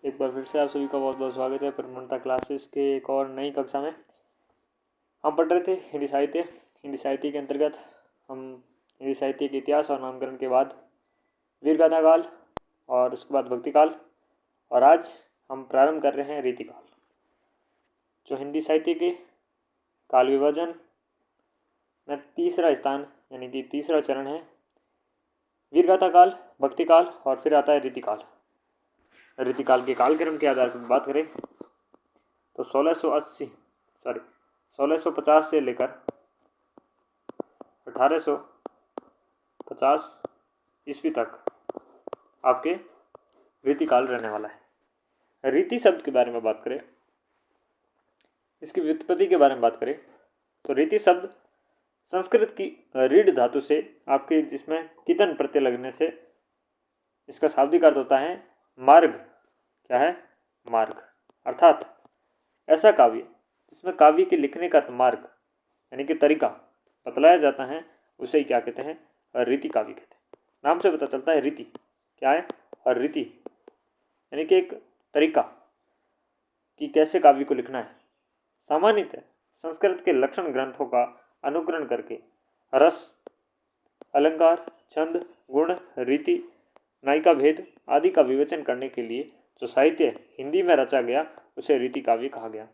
एक बार फिर से आप सभी का बहुत बहुत स्वागत है प्रमणता क्लासेस के एक और नई कक्षा में। हम पढ़ रहे थे हिंदी साहित्य। हिंदी साहित्य के अंतर्गत हम हिंदी साहित्य के इतिहास और नामकरण के बाद वीरगाथा काल और उसके बाद भक्ति काल, और आज हम प्रारंभ कर रहे हैं रीति काल। जो हिंदी साहित्य के काल विभाजन में तीसरा स्थान यानी कि तीसरा चरण है वीरगाथा काल, भक्ति काल और फिर आता है रीति काल। रीति काल के कालक्रम के आधार पर बात करें तो 1650 से लेकर 1850 ईस्वी तक आपके रीति काल रहने वाला है। रीति शब्द के बारे में बात करें, इसकी व्युत्पत्ति के बारे में बात करें तो रीति शब्द संस्कृत की रीढ़ धातु से आपके जिसमें कितन प्रत्यय लगने से इसका शाब्दिक अर्थ होता है मार्ग। क्या है? मार्ग। अर्थात ऐसा काव्य जिसमें काव्य के लिखने का मार्ग यानी कि तरीका बतलाया जाता है उसे ही क्या कहते हैं? रीति काव्य कहते हैं। नाम से पता चलता है रीति क्या है, और रीति यानी कि एक तरीका कि कैसे काव्य को लिखना है। सामान्यतः संस्कृत के लक्षण ग्रंथों का अनुकरण करके रस, अलंकार, छंद, गुण, रीति, नायिका भेद आदि का विवेचन करने के लिए जो साहित्य हिंदी में रचा गया उसे रीति काव्य कहा गया।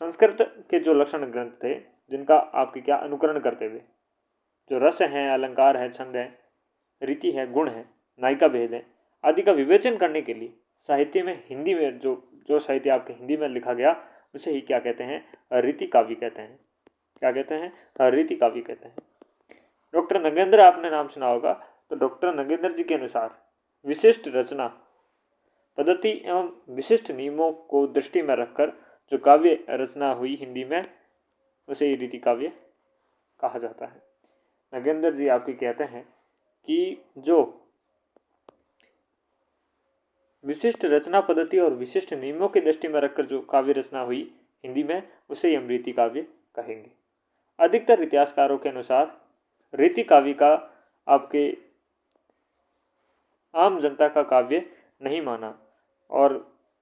संस्कृत के जो लक्षण ग्रंथ थे जिनका आपके क्या अनुकरण करते हुए जो रस हैं, अलंकार है, छंद है, रीति है, गुण है, नायिका भेद है आदि का विवेचन करने के लिए साहित्य में हिंदी में जो साहित्य आपके हिंदी में लिखा गया उसे ही क्या कहते हैं? रीति काव्य कहते हैं। क्या कहते हैं? रीति काव्य कहते हैं। डॉक्टर नगेंद्र आपने नाम सुना होगा, तो डॉक्टर नगेंद्र जी के अनुसार विशिष्ट रचना पद्धति एवं विशिष्ट नियमों को दृष्टि में रखकर जो काव्य रचना हुई हिंदी में उसे रीति काव्य कहा जाता है। नगेंद्र जी आपके कहते हैं कि जो विशिष्ट रचना पद्धति और विशिष्ट नियमों की दृष्टि में रखकर जो काव्य रचना हुई हिंदी में उसे हम रीति काव्य कहेंगे। अधिकतर इतिहासकारों के अनुसार रीति काव्य का आपके आम जनता का काव्य नहीं माना और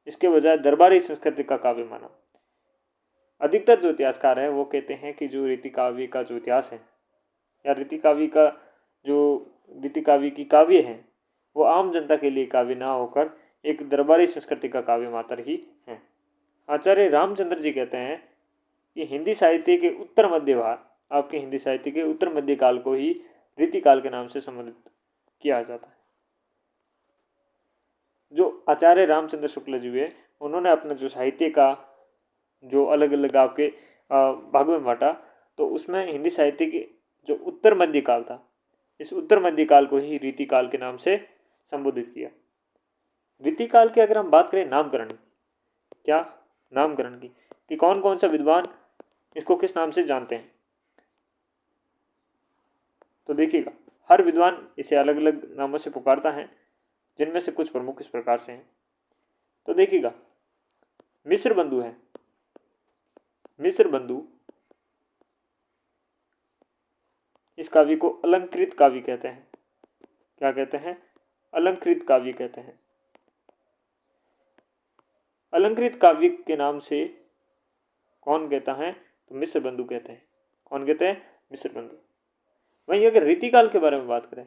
इसके बजाय दरबारी संस्कृति का काव्य माना। अधिकतर जो इतिहासकार हैं वो कहते हैं कि जो रीति काव्य का जो इतिहास है या रीति काव्य का जो रीति काव्य की काव्य है वो आम जनता के लिए काव्य ना होकर एक दरबारी संस्कृति का काव्य मात्र ही है। आचार्य रामचंद्र जी कहते हैं कि हिंदी साहित्य के उत्तर मध्य भाग आपके हिंदी साहित्य के उत्तर मध्य काल को ही रीति काल के नाम से संबोधित किया जाता है। जो आचार्य रामचंद्र शुक्ल जी हुए उन्होंने अपने जो साहित्य का जो अलग अलग आपके भाग में बांटा तो उसमें हिंदी साहित्य के जो उत्तर मध्य काल था इस उत्तर मध्य काल को ही रीति काल के नाम से संबोधित किया। रीति काल की अगर हम बात करें नामकरण की, क्या नामकरण की कि कौन कौन सा विद्वान इसको किस नाम से जानते हैं, तो देखिएगा हर विद्वान इसे अलग अलग नामों से पुकारता है जिनमें से कुछ प्रमुख इस प्रकार से हैं। तो देखिएगा मिश्र बंधु है, मिश्र बंधु इस काव्य को अलंकृत काव्य कहते हैं। क्या कहते हैं? अलंकृत काव्य कहते हैं। अलंकृत काव्य के नाम से कौन कहता है? तो मिश्र बंधु कहते हैं। कौन कहते हैं? मिश्र बंधु। वहीं अगर रीति काल के बारे में बात करें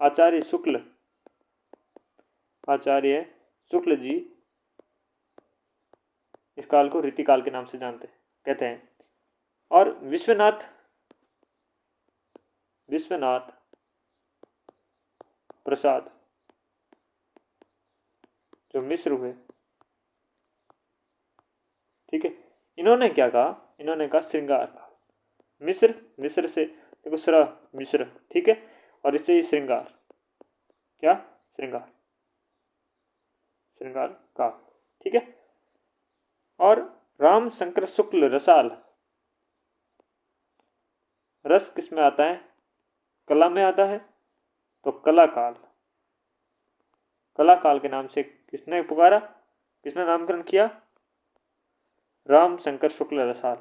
आचार्य शुक्ल जी इस काल को रीति काल के नाम से जानते हैं, कहते हैं। और विश्वनाथ प्रसाद जो मिश्र हुए, ठीक है, इन्होंने क्या कहा? इन्होंने कहा श्रृंगार काल। मिश्र से देखो स्र मिश्र, ठीक है, और इससे ही श्रृंगार, क्या? श्रृंगार काल, ठीक है। और राम शंकर शुक्ल रसाल, रस किस में आता है? कला में आता है, तो कला काल के नाम से किसने पुकारा, किसने नामकरण किया? राम शंकर शुक्ल रसाल।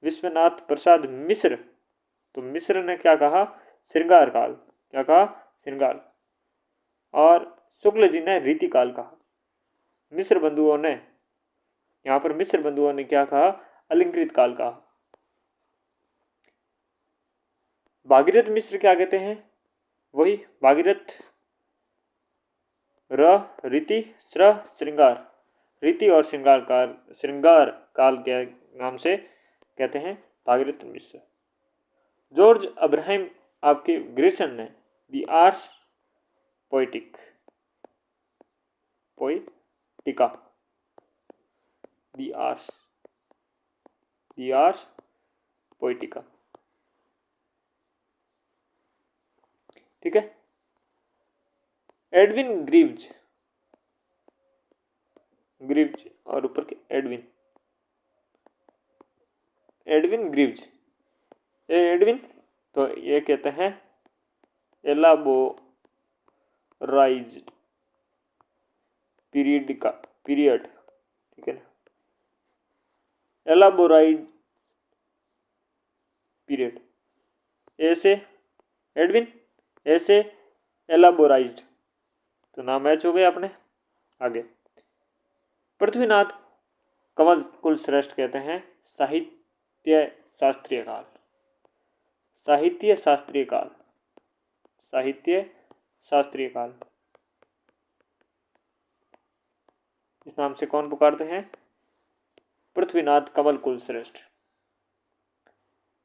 विश्वनाथ प्रसाद मिश्र, तो मिश्र ने क्या कहा? श्रृंगार काल। क्या कहा? श्रृंगार, और शुक्ल जी ने रीति काल कहा। मिस्र बंधुओं ने, यहाँ पर मिस्र बंधुओं ने क्या कहा? अलंकृत काल कहा। भागीरथ मिश्र क्या कहते हैं? वही भागीरथ रीति श्रृंगार, रीति और श्रृंगार काल के नाम से कहते हैं भागीरथ मिश्र। जॉर्ज अब्राहम आपके ग्रेसन ने दी आर्ट्स पोइटिका, दी आर्ट्स पोइटिका, ठीक है। एडविन ग्रीव्ज और ऊपर के एडविन ग्रीव्ज, एडविन तो ये कहते हैं एलाबोराइज्ड पीरियड, ठीक है ना, एलाबोराइज्ड पीरियड, ऐसे एडविन, ऐसे एलाबोराइज्ड, तो नाम मैच हो गए अपने। आगे पृथ्वीनाथ कमल कुल श्रेष्ठ कहते हैं साहित्य शास्त्रीय काल, साहित्य शास्त्रीय काल, साहित्य शास्त्रीय काल, इस नाम से कौन पुकारते हैं? पृथ्वीनाथ कमल कुल श्रेष्ठ।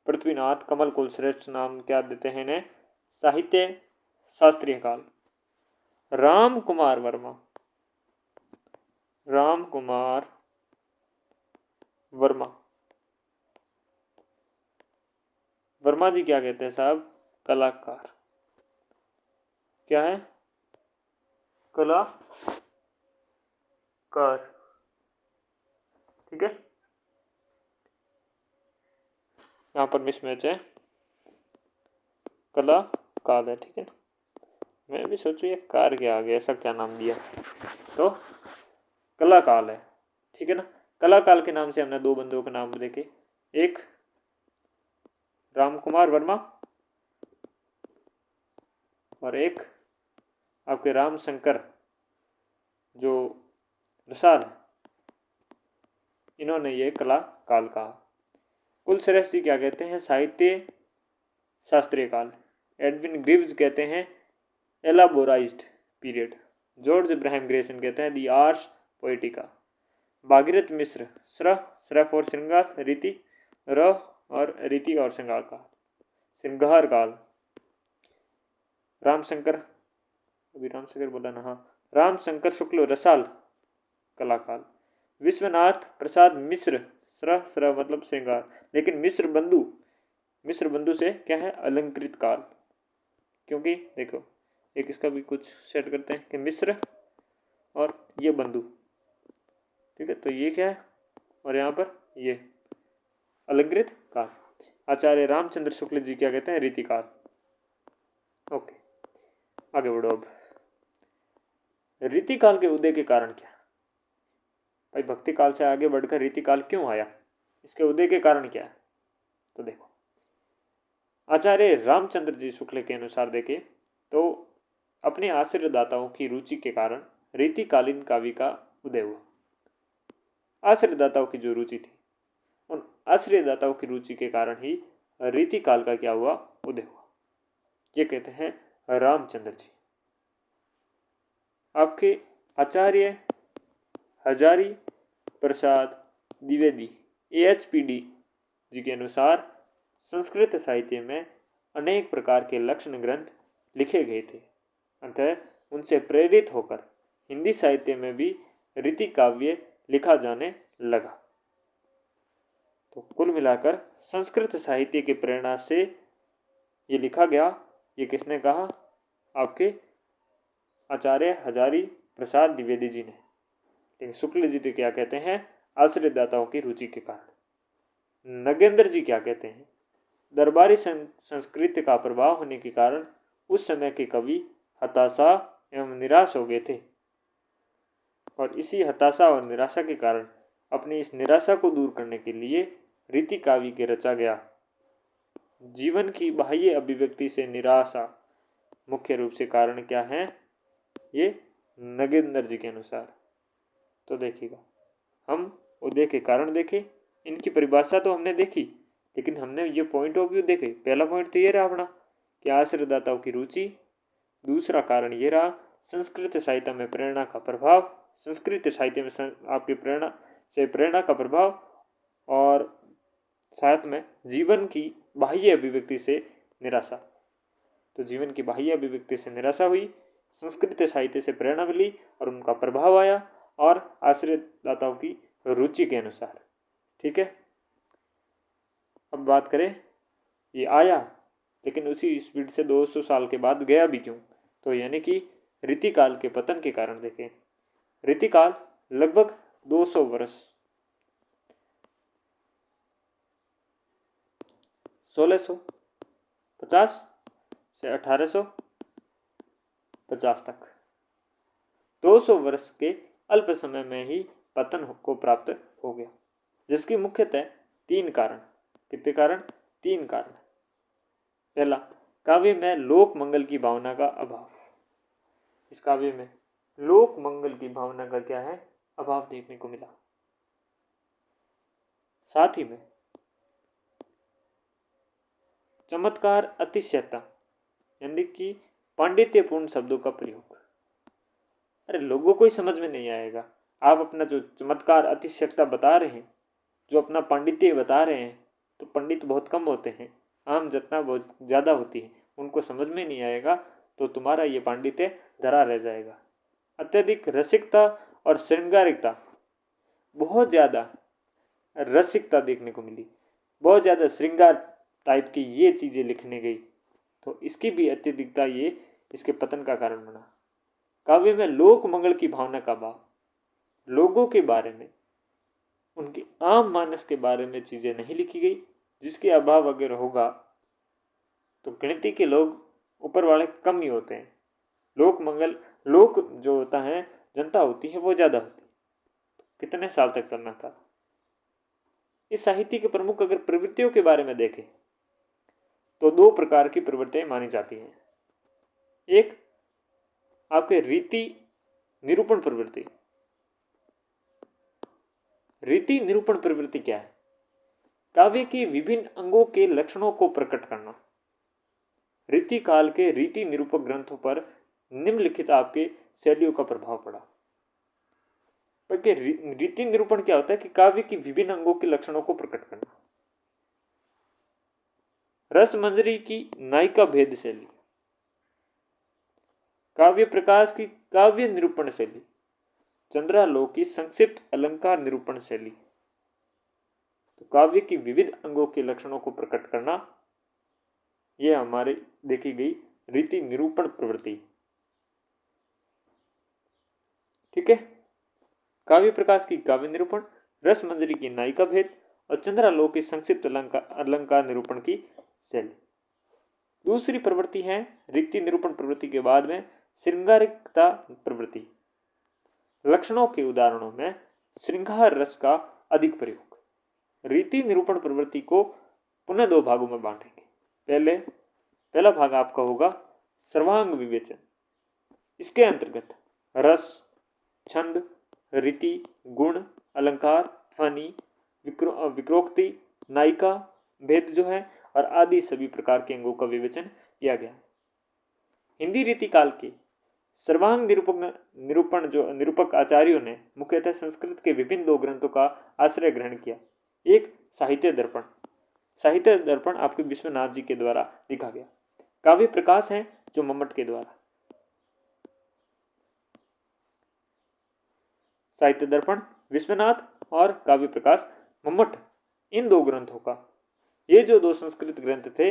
पृथ्वीनाथ कमल कुल श्रेष्ठ नाम क्या देते हैं इन्हें? साहित्य शास्त्रीय काल। राम कुमार वर्मा जी क्या कहते हैं साहब? कलाकार, क्या है? कलाकार, ठीक है। यहाँ पर मिसमैच है, कला काल है, ठीक है ना। मैं भी सोचूं ये कार के आगे ऐसा क्या नाम दिया, तो कला काल है, ठीक है ना। कला काल के नाम से हमने दो बंदों के नाम देखे, एक राम कुमार वर्मा और एक आपके राम शंकर जो रसाल है, इन्होंने ये कला काल कहा। कुल श्रेष्ठ जी क्या कहते हैं? साहित्य शास्त्रीय काल। एडविन ग्रीव्स कहते हैं एलाबोराइज्ड पीरियड। जॉर्ज अब्राहम ग्रेसन कहते हैं दी आर्ट्स पोइटिका। भागीरथ मिश्र श्र फॉर श्रृंगार, रीति और रीति और श्रृंगार काल। रामशंकर, अभी रामशंकर बोला ना, हाँ, रामशंकर शुक्ल रसाल कलाकाल। विश्वनाथ प्रसाद मिश्र श्र मतलब श्रृंगार, लेकिन मिश्र बंधु से क्या है? अलंकृत काल। क्योंकि देखो एक इसका भी कुछ सेट करते हैं कि मिश्र और ये बंधु, ठीक है, तो ये क्या है और यहाँ पर ये अलंकृत काल। आचार्य रामचंद्र शुक्ल जी क्या कहते हैं? रीतिकाल। ओके, आगे बढ़ो। अब रीतिकाल के उदय के कारण क्या? भाई भक्ति काल से आगे बढ़कर रीतिकाल क्यों आया? इसके उदय के कारण क्या है? तो देखो आचार्य रामचंद्र जी शुक्ल के अनुसार देखें तो अपने आश्रयदाताओं की रुचि के कारण रीतिकालीन काव्य का उदय हुआ। आश्रयदाताओं की जो रुचि थी, उन आश्रयदाताओं की रुचि के कारण ही रीतिकाल का क्या हुआ? उदय हुआ। ये कहते हैं रामचंद्र जी। आपके आचार्य हजारी प्रसाद द्विवेदी AHPD जी के अनुसार संस्कृत साहित्य में अनेक प्रकार के लक्षण ग्रंथ लिखे गए थे, अतः उनसे प्रेरित होकर हिंदी साहित्य में भी रीति काव्य लिखा जाने लगा। तो कुल मिलाकर संस्कृत साहित्य की प्रेरणा से ये लिखा गया। ये किसने कहा? आपके आचार्य हजारी प्रसाद द्विवेदी जी ने। लेकिन शुक्ल जी तो क्या कहते हैं? आश्रयदाताओं की रुचि के कारण। नगेंद्र जी क्या कहते हैं? दरबारी संस्कृति का प्रभाव होने के कारण उस समय के कवि हताशा एवं निराश हो गए थे, और इसी हताशा और निराशा के कारण अपनी इस निराशा को दूर करने के लिए रीति काव्य के रचा गया। जीवन की बाह्य अभिव्यक्ति से निराशा मुख्य रूप से कारण क्या है, ये नगेंद्र जी के अनुसार। तो देखिएगा, हम उदय के कारण देखे, इनकी परिभाषा तो हमने देखी, लेकिन हमने ये पॉइंट ऑफ व्यू देखे। पहला पॉइंट तो ये रहा अपना कि आश्रयदाताओं की रुचि। दूसरा कारण ये रहा संस्कृत साहित्य में प्रेरणा का प्रभाव, संस्कृत साहित्य में आपकी प्रेरणा का प्रभाव, और साथ में जीवन की बाह्य अभिव्यक्ति से निराशा। तो जीवन की बाह्य अभिव्यक्ति से निराशा हुई, संस्कृत साहित्य से प्रेरणा मिली और उनका प्रभाव आया, और आश्रयदाताओं की रुचि के अनुसार। ठीक है, अब बात करें, ये आया लेकिन उसी स्पीड से 200 साल के बाद गया भी क्यों? तो यानी कि रीतिकाल के पतन के कारण देखें। रीतिकाल लगभग 200 वर्ष 1650 से 1850 तक 200 वर्ष के अल्प समय में ही पतन को प्राप्त हो गया, जिसकी मुख्यतः 3 कारण। कितने कारण? 3 कारण। पहला, काव्य में लोक मंगल की भावना का अभाव। इस काव्य में लोक मंगल की भावना का क्या है? अभाव देखने को मिला। साथ ही में चमत्कार अतिशयता, यानी कि पांडित्यपूर्ण शब्दों का प्रयोग। अरे लोगों को ही समझ में नहीं आएगा। आप अपना जो चमत्कार अतिशयता बता रहे हैं, जो अपना पांडित्य बता रहे हैं, तो पंडित बहुत कम होते हैं, आम जनता बहुत ज़्यादा होती है, उनको समझ में नहीं आएगा, तो तुम्हारा ये पांडित्य धरा रह जाएगा। अत्यधिक रसिकता और श्रृंगारिकता, बहुत ज़्यादा रसिकता देखने को मिली, बहुत ज़्यादा श्रृंगार टाइप की ये चीज़ें लिखने गई, तो इसकी भी अत्यधिकता ये इसके पतन का कारण बना। काव्य में लोक मंगल की भावना का अभाव, लोगों के बारे में, उनके आम मानस के बारे में चीज़ें नहीं लिखी गई, जिसके अभाव अगर होगा तो गिनती के लोग ऊपर वाले कम ही होते हैं। लोक मंगल, लोक जो होता है, जनता होती है, वो ज़्यादा होती है। कितने साल तक चलना था। इस साहित्य के प्रमुख अगर प्रवृत्तियों के बारे में देखें तो 2 प्रकार की प्रवृत्तियां मानी जाती हैं। एक आपके रीति निरूपण प्रवृत्ति। रीति निरूपण प्रवृत्ति क्या है? काव्य के विभिन्न अंगों के लक्षणों को प्रकट करना। रीति काल के रीति निरूपक ग्रंथों पर निम्नलिखित आपके शैलियों का प्रभाव पड़ा। रीति निरूपण क्या होता है कि काव्य की विभिन्न अंगों के लक्षणों को प्रकट करना। रस मंजरी की नायिका भेद शैली, काव्य प्रकाश की काव्य निरूपण शैली, चंद्रालोक की संक्षिप्त अलंकार निरूपण शैली। तो काव्य की विविध अंगों के लक्षणों को प्रकट करना, यह हमारे देखी गई रीति निरूपण प्रवृत्ति। ठीक है, काव्य प्रकाश की काव्य निरूपण, रस मंजरी की नायिका भेद और चंद्रालोक की संक्षिप्त अलंकार निरूपण की शैली। दूसरी प्रवृत्ति है रीति निरूपण प्रवृत्ति के बाद में श्रृंगारिकता प्रवृत्ति। लक्षणों के उदाहरणों में श्रृंगार रस का अधिक प्रयोग। रीति निरूपण प्रवृत्ति को पुनः 2 भागों में बांटेंगे। पहला भाग आपका होगा सर्वांग विवेचन। इसके अंतर्गत रस, छंद, रीति, गुण, अलंकार, ध्वनि, विक्रोक्ति, नायिका भेद जो है और आदि सभी प्रकार के अंगों का विवेचन किया गया। हिंदी रीति काल के सर्वांग निरूपक आचार्यों ने मुख्यतः संस्कृत के विभिन्न 2 ग्रंथों का आश्रय ग्रहण किया। एक साहित्य दर्पण आपके विश्वनाथ जी के द्वारा लिखा गया। काव्य प्रकाश है जो मम्मट के द्वारा। साहित्य दर्पण विश्वनाथ और काव्य प्रकाश मम्मट, इन 2 ग्रंथों का, ये जो 2 संस्कृत ग्रंथ थे,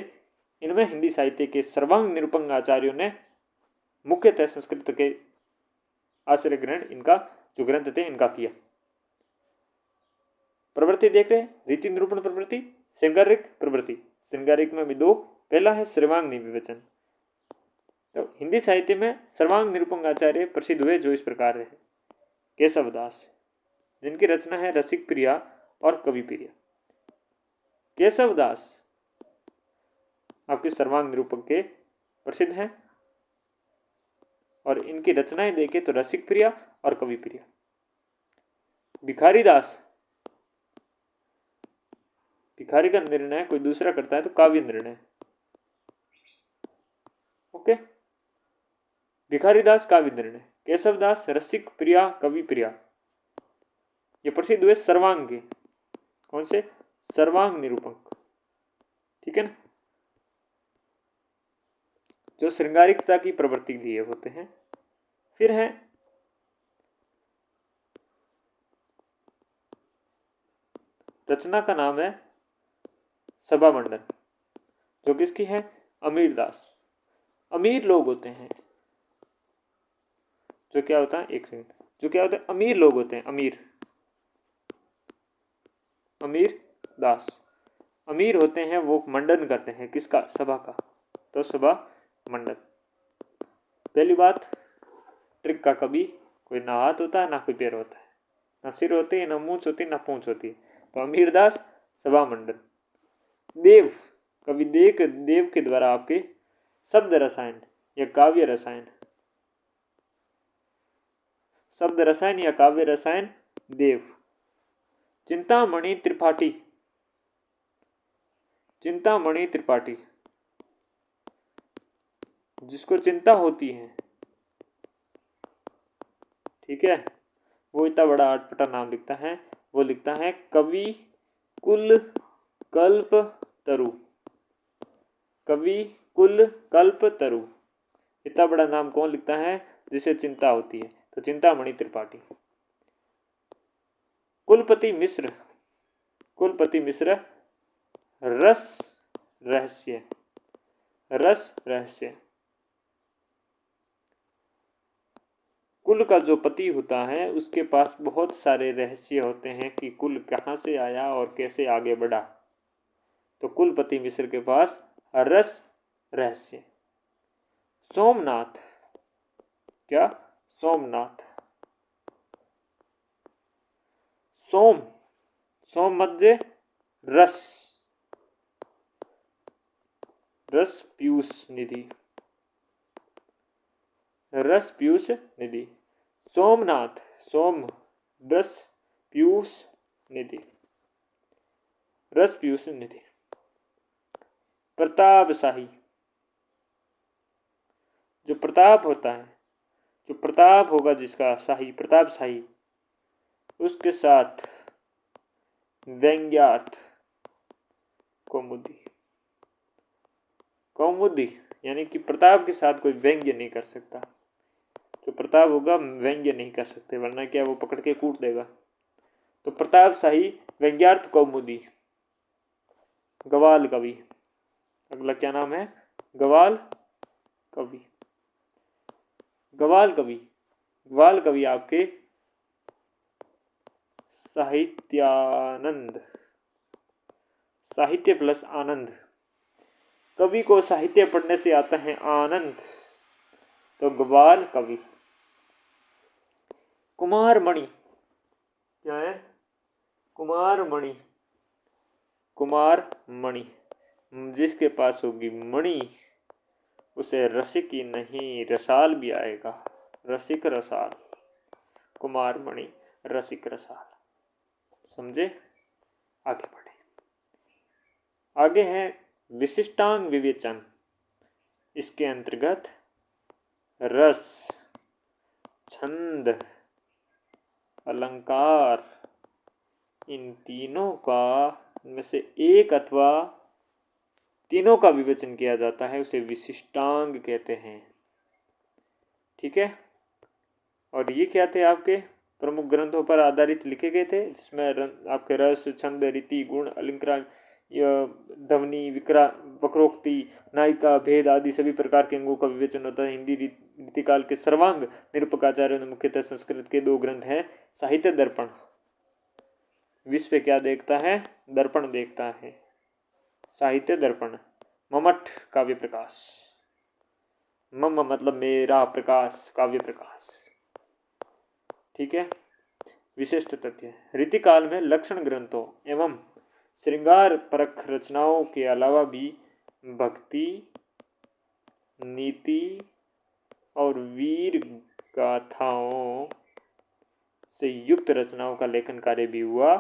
इनमें हिंदी साहित्य के सर्वांग निरूपक आचार्यों ने मुख्यतः संस्कृत के आश्रय ग्रहण इनका जो ग्रंथ थे इनका किया। प्रवृत्ति देख रहे हैं, रीति निरूपण प्रवृत्ति, श्रृंगारिक प्रवृत्ति। श्रृंगारिक में भी 2, पहला है सर्वांग विवेचन। तो हिंदी साहित्य में सर्वांग निरूपक आचार्य प्रसिद्ध हुए जो इस प्रकार है। केशवदास, जिनकी रचना है रसिक प्रिया और कवि प्रिया। केशवदास आपके सर्वांग निरूपक के प्रसिद्ध हैं। और इनकी रचनाएं देखें तो रसिक प्रिया और कवि प्रिया। भिखारी दास, भिखारी का निर्णय कोई दूसरा करता है तो काव्य निर्णय। ओके, भिखारी दास काव्य निर्णय, केशव दास रसिक प्रिया कवि प्रिया। ये प्रसिद्ध हुए सर्वांग के, कौन से, सर्वांग निरूपक, ठीक है ना, जो श्रृंगारिकता की प्रवृत्ति लिए होते हैं। फिर है रचना का नाम है सभा मंडन, जो किसकी है, अमीर दास। अमीर लोग होते हैं, जो क्या होता है, एक सेकंड, जो क्या होते हैं, अमीर लोग होते हैं, अमीर, अमीर दास, अमीर होते हैं, वो मंडन करते हैं किसका, सभा का, तो सभा मंडन। पहली बात, ट्रिक का कभी कोई ना हाथ होता है ना कोई पैर होता है, ना सिर होती है ना मूंछ होती ना पूंछ होती, तो अमीर दास सभा मंडन। देव, कवि देव के द्वारा आपके शब्द रसायन या काव्य रसायन, शब्द रसायन या काव्य रसायन, देव। चिंतामणि त्रिपाठी, चिंतामणि त्रिपाठी, जिसको चिंता होती है, ठीक है, वो इतना बड़ा अटपटा नाम लिखता है, वो लिखता है कवि कुल कल्प तरु, कवि कुल कल्प तरु। इतना बड़ा नाम कौन लिखता है जिसे चिंता होती है, तो चिंतामणि त्रिपाठी। कुलपति मिश्र, कुलपति मिश्र रस रहस्य, रस रहस्य। कुल का जो पति होता है उसके पास बहुत सारे रहस्य होते हैं कि कुल कहाँ से आया और कैसे आगे बढ़ा, तो कुलपति मिश्र के पास रस रहस्य। सोमनाथ, क्या, सोमनाथ, सोम, सोम मध्य रस, रस पीयूष निधि, रस पीयूष निधि। सोमनाथ, सोम रस पीयूष निधि, रस पीयूष निधि। प्रतापशाही, जो प्रताप होता है, जो प्रताप होगा जिसका, शाही, प्रतापशाही, उसके साथ व्यंग्यार्थ कौमुदी, कौमुदी यानी कि प्रताप के साथ कोई व्यंग्य नहीं कर सकता, जो प्रताप होगा व्यंग्य नहीं कर सकते, वरना क्या वो पकड़ के कूट देगा। तो प्रतापशाही व्यंग्यार्थ कौमुदी। गवाल कवि, अगला क्या नाम है, गवाल कवि, गवाल कवि, गवाल कवि आपके साहित्यानंद, साहित्य प्लस आनंद, कवि को साहित्य पढ़ने से आता है आनंद, तो ग्वाल कवि। कुमार मणि, क्या है, कुमार मणि, कुमार मणि, जिसके पास होगी मणि उसे रसिक ही नहीं रसाल भी आएगा, रसिक रसाल, कुमार मणि रसिक रसाल। समझे, आगे बढ़े। आगे है विशिष्टांग विवेचन, इसके अंतर्गत रस, छंद, अलंकार, इन तीनों का में से एक अथवा तीनों का विवेचन किया जाता है, उसे विशिष्टांग कहते हैं, ठीक है। और ये क्या थे, आपके प्रमुख ग्रंथों पर आधारित लिखे गए थे, जिसमें आपके रस, छंद, रीति, गुण, अलंकार, ध्वनि, विक्रा, वक्रोक्ति, नायिका, भेद आदि सभी प्रकार के अंगों का विवेचन होता है। हिंदी रीतिकाल के सर्वांग निरूपक आचार्यों ने मुख्यतः संस्कृत के दो ग्रंथ हैं, साहित्य दर्पण, विश्व पे क्या देखता है, दर्पण देखता है, साहित्य दर्पण, ममठ काव्य प्रकाश, मम मतलब मेरा, प्रकाश काव्य प्रकाश, ठीक है। विशिष्ट तथ्य, रीतिकाल में लक्षण ग्रंथों एवं श्रृंगार परख रचनाओं के अलावा भी भक्ति, नीति और और वीर गाथाओं से युक्त रचनाओं का लेखन कार्य भी हुआ,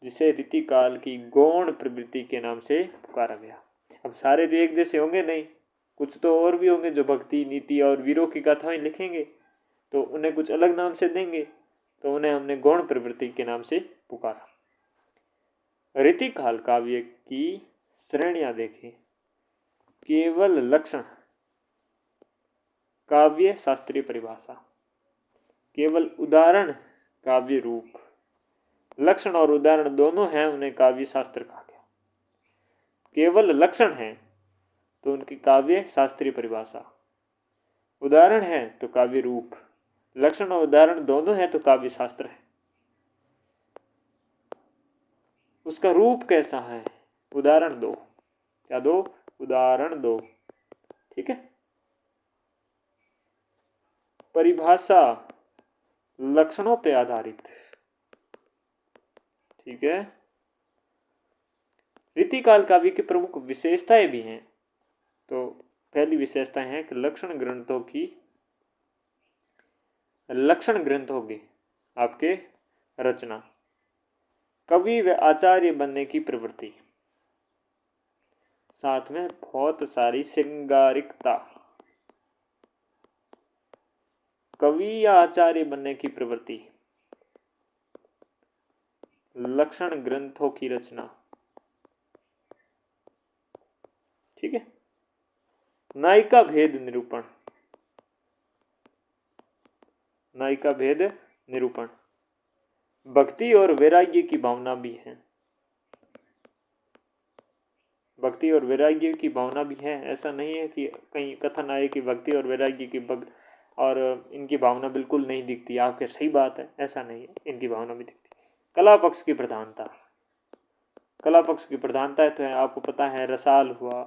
जिसे रीतिकाल की गौण प्रवृत्ति के नाम से पुकारा गया। अब सारे तो एक जैसे होंगे नहीं, कुछ तो और भी होंगे जो भक्ति, नीति और वीरों की गाथाएं लिखेंगे, तो उन्हें कुछ अलग नाम से देंगे, तो उन्हें हमने गौण प्रवृत्ति के नाम से पुकारा। रीतिकाल काव्य की श्रेणियां देखें। केवल लक्षण, काव्य शास्त्रीय परिभाषा। केवल उदाहरण, काव्य रूप। लक्षण और उदाहरण दोनों हैं, उन्हें काव्य शास्त्र कहा गया। केवल लक्षण है तो उनकी काव्य शास्त्रीय परिभाषा, उदाहरण है तो काव्य रूप। लक्षण और उदाहरण दोनों है तो काव्य शास्त्र है। उसका रूप कैसा है? उदाहरण दो। क्या दो? उदाहरण दो। ठीक है। परिभाषा लक्षणों पे आधारित। ठीक है। रीतिकाल काव्य की प्रमुख विशेषताएं भी हैं। तो पहली विशेषता है कि लक्षण ग्रंथों की आपके रचना, कवि व आचार्य बनने की प्रवृत्ति, साथ में बहुत सारी श्रृंगारिकता। कवि या आचार्य बनने की प्रवृत्ति, लक्षण ग्रंथों की रचना। ठीक है। नायिका भेद निरूपण, नायिका भेद निरूपण। भक्ति और वैराग्य की भावना भी है। भक्ति और वैराग्य की भावना भी है। ऐसा नहीं है कि कहीं कथन आए कि भक्ति और वैराग्य की और इनकी भावना बिल्कुल नहीं दिखती। आपके सही बात है, ऐसा नहीं है, इनकी भावना भी दिखती। कला पक्ष की प्रधानता। कला पक्ष की प्रधानता है तो आपको पता है रसाल हुआ,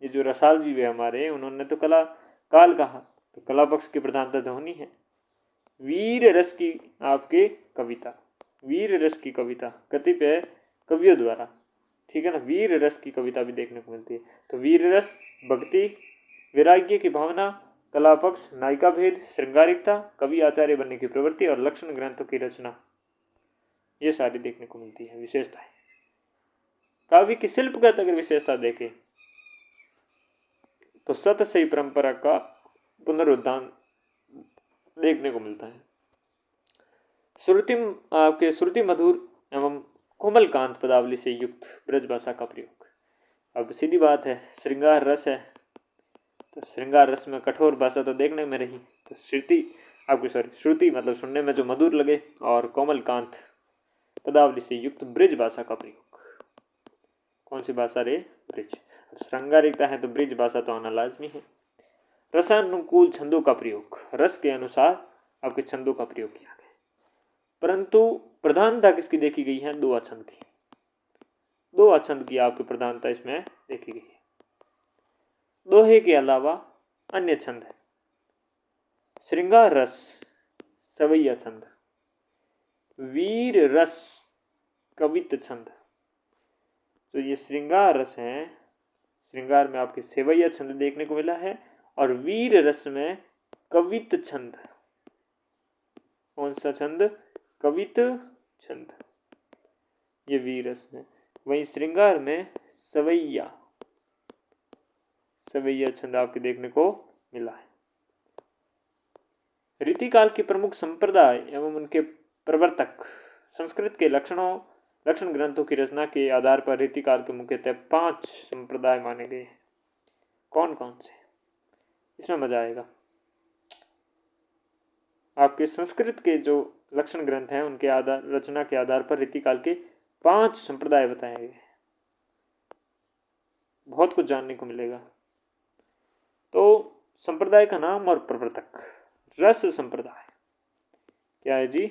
ये जो रसाल जी है हमारे, उन्होंने तो कला काल कहा, तो कला पक्ष की प्रधानता तो होनी है। वीर रस की आपके कविता, वीर रस की कविता कतिपय कवियों द्वारा। ठीक है ना। वीर रस की कविता भी देखने को मिलती है। तो वीर रस, भक्ति, वैराग्य की भावना, कला पक्ष, नायिका भेद, श्रृंगारिकता, कवि आचार्य बनने की प्रवृत्ति और लक्षण ग्रंथों की रचना, ये सारी देखने को मिलती है विशेषताएं। काव्य की शिल्पगत अगर विशेषता देखें तो सतसई परंपरा का पुनरुत्थान देखने को मिलता है। श्रुति मधुर एवं कोमल कांत पदावली से युक्त ब्रज भाषा का प्रयोग। अब सीधी बात है, श्रृंगार रस है, तो श्रृंगार रस में कठोर भाषा तो देखने में रही, तो श्रुति मतलब सुनने में जो मधुर लगे, और कोमल कांत पदावली से युक्त ब्रज भाषा का प्रयोग। कौन सी भाषा रे? ब्रज। अब श्रृंगारिकता है तो ब्रज भाषा तो आना लाजमी है। रसानुकूल छंदों का प्रयोग, रस के अनुसार आपके छंदों का प्रयोग किया गया। परंतु प्रधानता किसकी देखी गई है? दोहा छंद की। दोहा छंद की आपकी प्रधानता इसमें देखी गई है। दोहे के अलावा अन्य छंद है श्रृंगार रस, सवैया छंद, वीर रस, कवित छंद। तो ये श्रृंगार रस है, श्रृंगार में आपके सेवैया छंद देखने को मिला है, और वीर रस में कवित छंद। कौन सा छंद? कवित छंद, ये वीर रस में। वहीं श्रृंगार में सवैया छंद आपके देखने को मिला है। रीतिकाल की प्रमुख संप्रदाय एवं उनके प्रवर्तक संस्कृत के लक्षण ग्रंथों की रचना के आधार पर रीतिकाल के मुख्यतः 5 संप्रदाय माने गए हैं। कौन कौन से? इसमें मजा आएगा। आपके संस्कृत के जो लक्षण ग्रंथ हैं उनके रचना के आधार पर रीतिकाल के 5 संप्रदाय बताए गए। बहुत कुछ जानने को मिलेगा। तो संप्रदाय का नाम और प्रवर्तक। रस संप्रदाय। क्या है जी?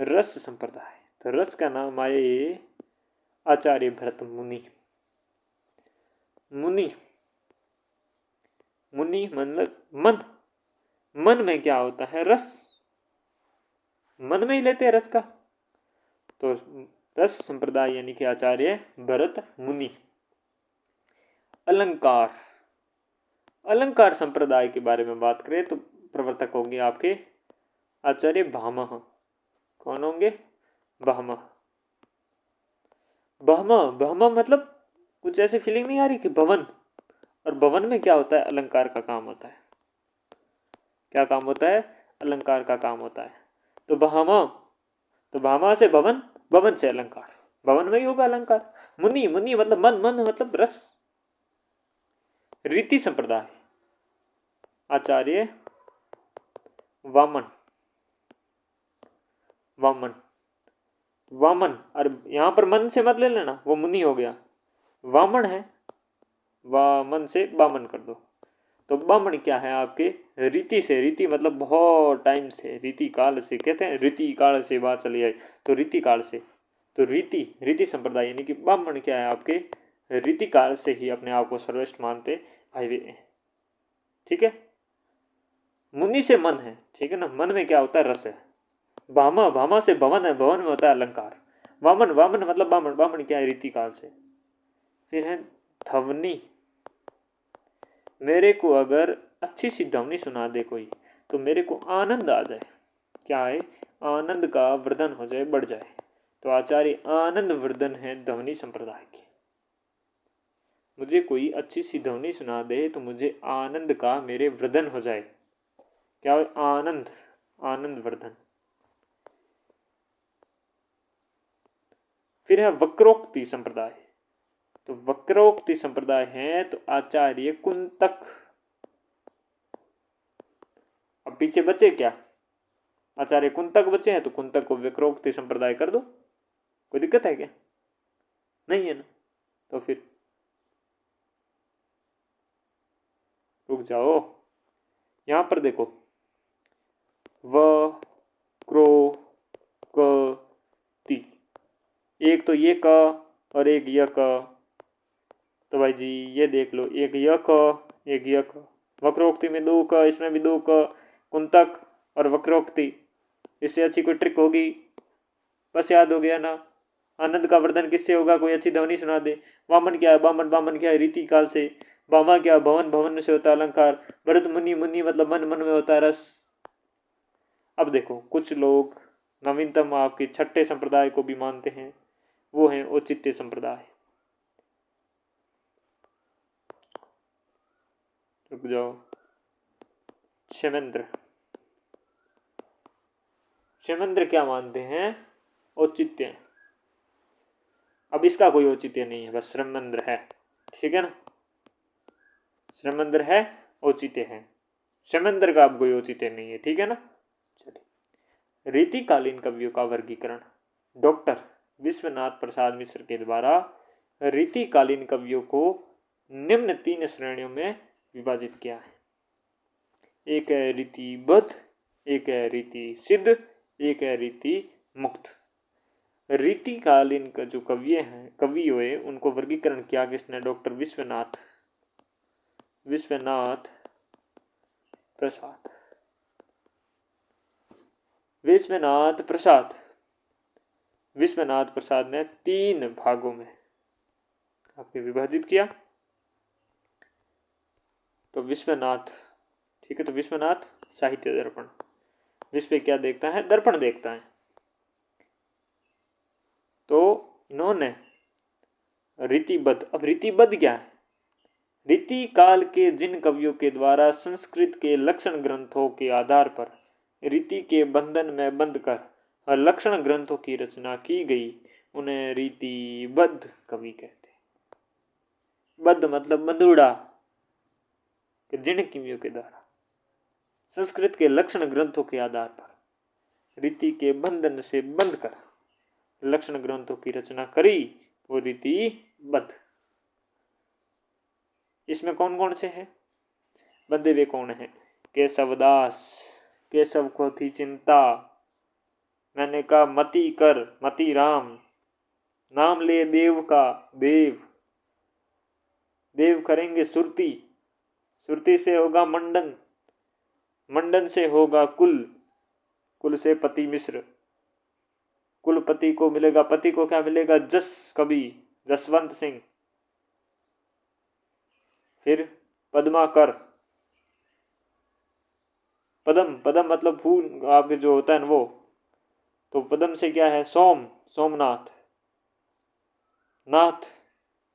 रस संप्रदाय। तो रस का नाम आए आचार्य भरत मुनि। मुनि मतलब मन में क्या होता है? रस। मन में ही लेते हैं रस का। तो रस संप्रदाय यानी कि आचार्य भरत मुनि। अलंकार। अलंकार संप्रदाय के बारे में बात करें तो प्रवर्तक होंगे आपके आचार्य भामह। कौन होंगे? भामह। भामह मतलब कुछ ऐसी फीलिंग नहीं आ रही कि भवन, और भवन में क्या होता है? अलंकार का काम होता है। क्या काम होता है? अलंकार का काम होता है। तो भामा से भवन, भवन से अलंकार, भवन में ही होगा अलंकार। मुनि, मुनि मतलब मन, मन मतलब रस। रीति संप्रदाय आचार्य वामन। वामन, वामन, और यहां पर मन से मत ले लेना, वो मुनि हो गया। वामन है, वामन से बामन कर दो। तो बामन क्या है आपके? रीति से, रीति मतलब बहुत टाइम से, रीति काल से, कहते हैं रीति काल से बात चली आई, तो रीति काल से, तो रीति, रीति संप्रदाय यानी कि ब्राह्मण क्या है आपके? रीति काल से ही अपने आप को सर्वश्रेष्ठ मानते आए हुए हैं। ठीक है। मुनि से मन है, ठीक है ना, मन में क्या होता है? रस है। भामा, भामा से भवन है, भवन में होता है अलंकार। वामन, वामन मतलब बामन, बामन क्या है? रीति काल से। फिर है ध्वनि। मेरे को अगर अच्छी सी ध्वनि सुना दे कोई, तो मेरे को आनंद आ जाए। क्या है? आनंद का वर्धन हो जाए, बढ़ जाए। तो आचार्य आनंद वर्धन है ध्वनि संप्रदाय के। मुझे कोई अच्छी सी ध्वनि सुना दे तो मुझे आनंद का मेरे वर्धन हो जाए। क्या है? आनंद, आनंद वर्धन। फिर है वक्रोक्ति संप्रदाय। तो वक्रोक्ति संप्रदाय है तो आचार्य कुंतक। अब पीछे बचे क्या? आचार्य कुंतक बचे हैं, तो कुंतक को वक्रोक्ति संप्रदाय कर दो। कोई दिक्कत है क्या? नहीं है ना। तो फिर रुक जाओ, यहां पर देखो, व क्रो क ती, एक तो ये क और एक य क। तो भाई जी ये देख लो, एक य क, एक य क। वक्रोक्ति में दो क, इसमें भी दो क। कुंतक और वक्रोक्ति, इससे अच्छी कोई ट्रिक होगी? बस याद हो गया ना। आनंद का वर्धन किससे होगा? कोई अच्छी ध्वनि सुना दे। वामन क्या है? बामन, बामन क्या है? रीति काल से। बामा क्या? भवन, भवन से होता है अलंकार। भरत मुनि, मुनि मतलब मन, मन में होता है रस। अब देखो, कुछ लोग नवीनतम आपके छठे संप्रदाय को भी मानते हैं, वो है औचित्य संप्रदाय। रुक जाओ, क्षेमेंद्र। क्षेमेंद्र क्या मानते हैं? औचित्य। अब इसका कोई औचित्य नहीं है, बस श्रमेंद्र है। ठीक है ना, श्रमेंद्र है, औचित्य है। क्षेमेंद्र का अब कोई औचित्य नहीं है। ठीक है ना। चलिए, रीतिकालीन कवियों का वर्गीकरण डॉक्टर विश्वनाथ प्रसाद मिश्र के द्वारा रीतिकालीन कवियों को निम्न 3 श्रेणियों में विभाजित किया है। एक है रीतिबद्ध, एक है रीति सिद्ध, एक है रीति मुक्त। रीतिकालीन का जो कवि हुए उनको वर्गीकरण किया किसने? डॉक्टर विश्वनाथ प्रसाद। विश्वनाथ प्रसाद ने 3 भागों में आपने विभाजित किया। तो विश्वनाथ, ठीक है, तो विश्वनाथ साहित्य दर्पण, विश्व क्या देखता है? दर्पण देखता है। तो इन्होंने रीतिबद्ध, अब रीतिबद्ध क्या है? रीति काल के जिन कवियों के द्वारा संस्कृत के लक्षण ग्रंथों के आधार पर रीति के बंधन में बंधकर और लक्षण ग्रंथों की रचना की गई, उन्हें रीतिबद्ध कवि कहते हैं। बद्ध मतलब बंधुड़ा, जिन कवियों के द्वारा संस्कृत के लक्षण ग्रंथों के आधार पर रीति के बंधन से बंधकर लक्षण ग्रंथों की रचना करी, वो रीतिबद्ध। इसमें कौन कौन से हैं? बंधे हुए कौन है? केशवदास। केशव को थी चिंता, मैंने कहा मति कर, मति राम। नाम ले देव का, देव करेंगे सुरती, सुरती से होगा मंडन, मंडन से होगा कुल, कुल से पति मिश्र, कुलपति को मिलेगा, पति को क्या मिलेगा? जस कवि, जसवंत सिंह। फिर पद्माकर, पदम, पदम मतलब फूल आपके जो होता है ना वो, तो पदम से क्या है, सोम, सोमनाथ, नाथ,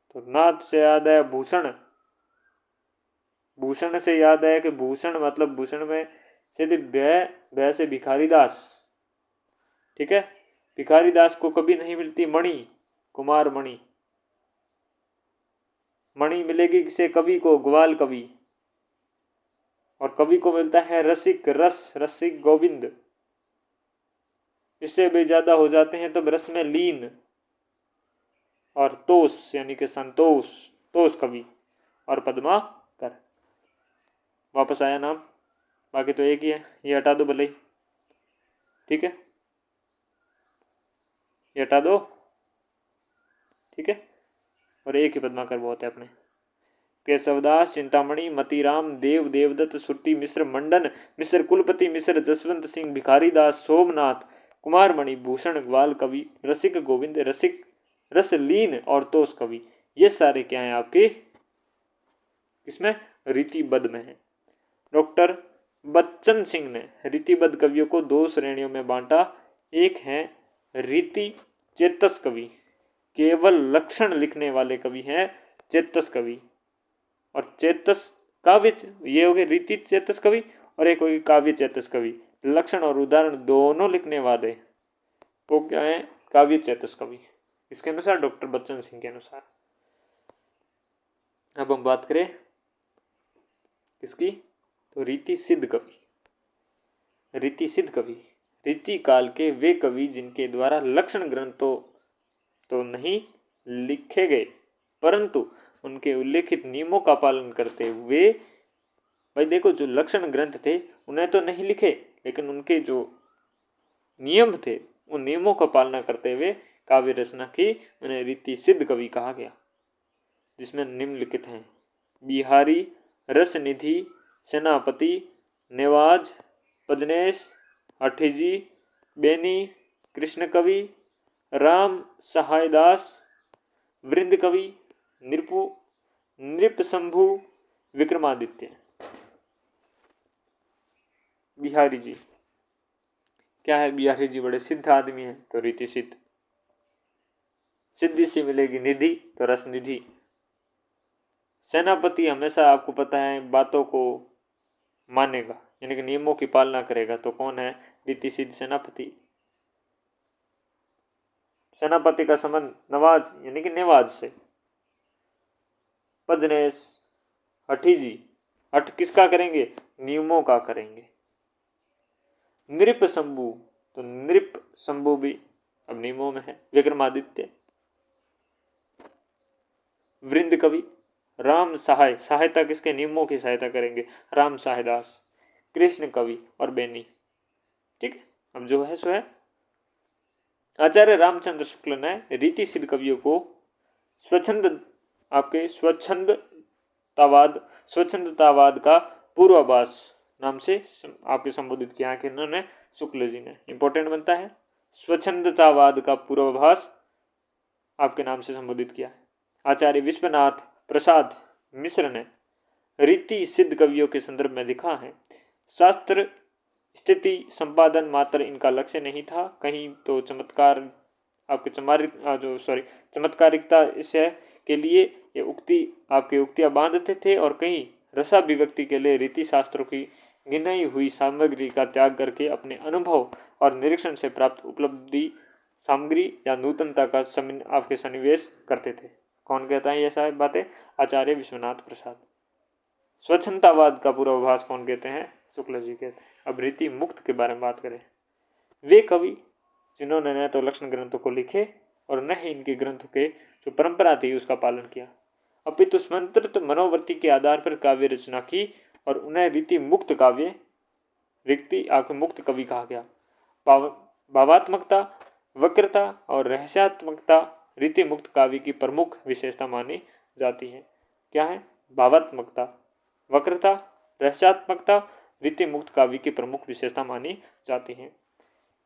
तो नाथ से याद है भूषण, भूषण से याद है कि भूषण मतलब भूषण में सीधे भय से भिखारी दास, ठीक है। भिखारी दास को कभी नहीं मिलती मणि, कुमार मणि, मणि मिलेगी किसे, कवि को, ग्वाल कवि, और कवि को मिलता है रसिक, रस, रसिक गोविंद, इससे भी ज्यादा हो जाते हैं तब रस में लीन, और तोष यानी कि संतोष, तोष कवि, और पद्मा कर। वापस आया नाम, बाकी तो एक ही है, ये हटा दो भले ही, ठीक है, ये हटा दो, ठीक है, और एक ही पद्माकर बहुत है अपने। केशवदास, चिंतामणि, मतीराम, देव, देवदत्त, सुरती मिश्र, मंडन मिश्र, कुलपति मिश्र, जसवंत सिंह, भिखारी दास, सोमनाथ, कुमारमणि, भूषण, ग्वाल कवि, रसिक गोविंद, रसिक, रसलीन और तोष कवि, ये सारे क्या हैं आपके, इसमें रीतिबद्ध में है। डॉक्टर बच्चन सिंह ने रीतिबद्ध कवियों को दो श्रेणियों में बांटा। एक है रीति चेतस कवि, केवल लक्षण लिखने वाले कवि हैं चेतस कवि, और चेतस काव्य, ये हो गए रीति चेतस कवि, और एक होगी काव्य चेतस कवि, लक्षण और उदाहरण दोनों लिखने वाले वो क्या है, काव्य चेतस कवि, इसके अनुसार, डॉक्टर बच्चन सिंह के अनुसार। अब हम बात करें किसकी, तो रीति सिद्ध कवि। रीति सिद्ध कवि, रीति काल के वे कवि जिनके द्वारा लक्षण ग्रंथों तो नहीं लिखे गए, परंतु उनके उल्लेखित नियमों का पालन करते हुए, भाई देखो जो लक्षण ग्रंथ थे उन्हें तो नहीं लिखे, लेकिन उनके जो नियम थे उन नियमों का पालना करते हुए काव्य रचना की, उन्हें रीति सिद्ध कवि कहा गया, जिसमें निम्नलिखित हैं बिहारी, रसनिधि, सेनापति, नेवाज, पजनेश, अठिजी, बेनी, कृष्ण कवि, राम सहायदास, वृंद कवि, नृपु, नृपशंभु, विक्रमादित्य। बिहारी जी क्या है, बिहारी जी बड़े सिद्ध आदमी हैं, तो रीति सिद्ध, सिद्धि से मिलेगी निधि, तो रस निधि। सेनापति हमेशा आपको पता है बातों को मानेगा, यानी कि नियमों की पालना करेगा, तो कौन है, रीति सिद्ध सेनापति। सेनापति का संबंध नवाज यानी कि नेवाज से। पजनेश, हठीजी, हठ किसका करेंगे, नियमों का करेंगे। नृप शंभु, तो नृप शंभु भी अब नियमों में है। विक्रमादित्य, वृंद कवि, राम सहाय, सहायता किसके, नियमों की सहायता करेंगे, राम सहायदास, कृष्ण कवि और बेनी, ठीक है। अब जो है सो है। आचार्य रामचंद्र शुक्ल ने रीति सिद्ध कवियों को स्वच्छंद, आपके स्वच्छंदतावाद का पूर्वाभास नाम से आपके संबोधित किया कि इन्होंने, शुक्ल जी ने, इंपॉर्टेंट बनता है, स्वच्छंदतावाद का पूर्वाभास आपके नाम से संबोधित किया है। आचार्य विश्वनाथ प्रसाद मिश्र ने रीति सिद्ध कवियों के संदर्भ में लिखा है, शास्त्र स्थिति संपादन मात्र इनका लक्ष्य नहीं था, कहीं तो चमत्कार आपके चमत्कारिकता इसे के लिए ये उक्तियां बांधते थे, और कहीं रसाभिव्यक्ति के लिए रीति शास्त्रों की गिनाई हुई सामग्री का त्याग करके अपने अनुभव और निरीक्षण से प्राप्त उपलब्धि सामग्री या नूतनता का आपके सन्निवेश करते थे। कौन कहता है ये सारी बातें, आचार्य विश्वनाथ प्रसाद। स्वच्छंदतावाद का पूर्वाभास कौन कहते हैं, शुक्ल जी कहते हैं। अब रीति मुक्त के बारे में बात करें, वे कवि जिन्होंने न तो लक्षण ग्रंथों को लिखे और न ही इनके ग्रंथों के जो परंपरा थी उसका पालन किया, अपितु स्वतंत्र मनोवृत्ति के आधार पर काव्य रचना की, और उन्हें रीति मुक्त काव्य, रीति आपके मुक्त कवि कहा गया। भावात्मकता, वक्रता और रहस्यात्मकता रीति मुक्त काव्य की प्रमुख विशेषता मानी जाती है। क्या है, भावात्मकता, वक्रता, रहस्यात्मकता रीति मुक्त काव्य की प्रमुख विशेषता मानी जाती है।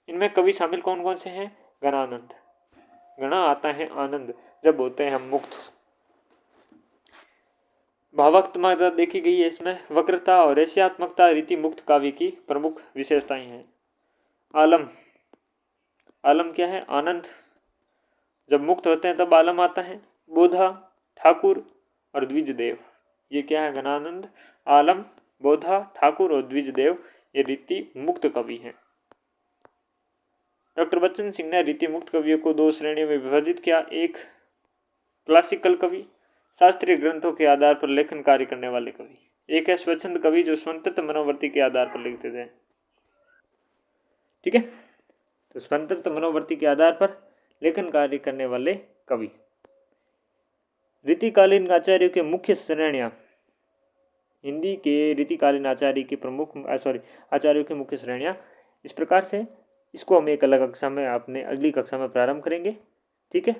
इनमें कवि शामिल कौन कौन से हैं, गणानंद, गणा आता है आनंद, जब होते हैं हम मुक्त। भावात्मकता देखी गई है इसमें। वक्रता और रहस्यात्मकता रीति मुक्त काव्य की प्रमुख विशेषताएं हैं। आलम, आलम क्या है? आनंद। जब मुक्त होते हैं तब आलम आता है। बोधा, ठाकुर और द्विजदेव, ये क्या है? घनानंद, आलम, बोधा, ठाकुर और द्विजदेव, ये रीति मुक्त कवि हैं। डॉक्टर बच्चन सिंह ने रीति मुक्त कवियों को दो श्रेणियों में विभाजित किया। एक क्लासिकल कवि, शास्त्रीय ग्रंथों के आधार पर लेखन कार्य करने वाले कवि। एक है स्वच्छंद कवि, जो स्वतंत्र मनोवृत्ति के आधार पर लिखते थे। ठीक है, तो स्वतंत्र मनोवृत्ति के आधार पर लेखन कार्य करने वाले कवि। रीतिकालीन आचार्यों के मुख्य श्रेणियां, हिंदी के रीतिकालीन आचार्य के प्रमुख आचार्यों की मुख्य श्रेणियां इस प्रकार से। इसको हम एक अलग कक्षा में अपने अगली कक्षा में प्रारंभ करेंगे। ठीक है,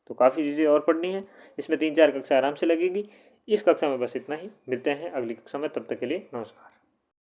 तो काफ़ी चीज़ें और पढ़नी है, इसमें 3-4 कक्षा आराम से लगेगी। इस कक्षा में बस इतना ही, मिलते हैं अगली कक्षा में, तब तक के लिए नमस्कार।